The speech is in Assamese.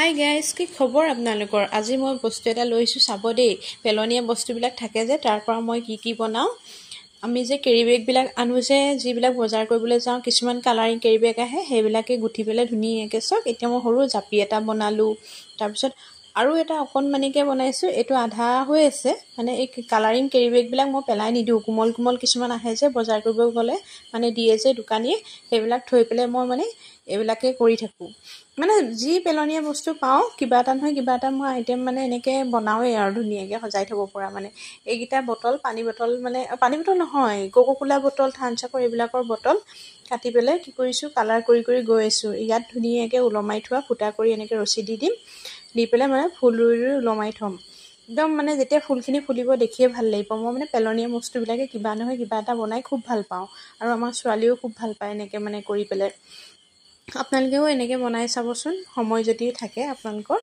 হাই গাইজ, কি খবৰ আপোনালোকৰ? আজি মই বস্তু এটা লৈছোঁ চাব দেই। পেলনীয়া বস্তুবিলাক থাকে যে, তাৰ পৰা মই কি বনাওঁ। আমি যে কেৰি বেগবিলাক আনো যে, যিবিলাক বজাৰ কৰিবলৈ যাওঁ, কিছুমান কালাৰিং কেৰি বেগ আহে, সেইবিলাকে গুঠি পেলাই ধুনীয়াকৈ চাওক। এতিয়া মই সৰু জাপি এটা বনালোঁ। তাৰপিছত আৰু এটা অকণমানিকৈ বনাইছোঁ। এইটো আধা হৈ আছে। মানে এই কালাৰিং কেৰি বেগবিলাক মই পেলাই নিদিওঁ। কোমল কোমল কিছুমান আহে যে বজাৰ কৰিব গ'লে, মানে দিয়ে যে দোকানীয়ে, সেইবিলাক থৈ পেলাই মই মানে এইবিলাকে কৰি থাকোঁ। মানে যি পেলনীয়া বস্তু পাওঁ, কিবা এটা নহয় কিবা এটা মই আইটেম মানে এনেকৈ বনাওঁৱেই আৰু ধুনীয়াকৈ সজাই থ'ব পৰা। মানে এইকেইটা বটল, পানী বটল, মানে পানী বটল নহয়, কোকোকোলা বটল, থাম্বছ আপৰ এইবিলাকৰ বটল কাটি পেলাই কি কৰিছোঁ, কালাৰ কৰি গৈ আছোঁ। ইয়াত ধুনীয়াকৈ ওলমাই থোৱা ফুটা কৰি এনেকৈ ৰছী দি দিম, দি পেলাই মানে ফুল ৰুই ওলমাই থ'ম। একদম মানে যেতিয়া ফুলখিনি ফুলিব দেখিয়ে ভাল লাগিব। মই মানে পেলনীয়া বস্তুবিলাকে কিবা নহয় কিবা এটা বনাই খুব ভাল পাওঁ, আৰু আমাৰ ছোৱালীও খুব ভাল পায় এনেকৈ মানে কৰি পেলাই। আপোনালোকেও এনেকৈ বনাই চাবচোন, সময় যদি থাকে আপোনালোকৰ।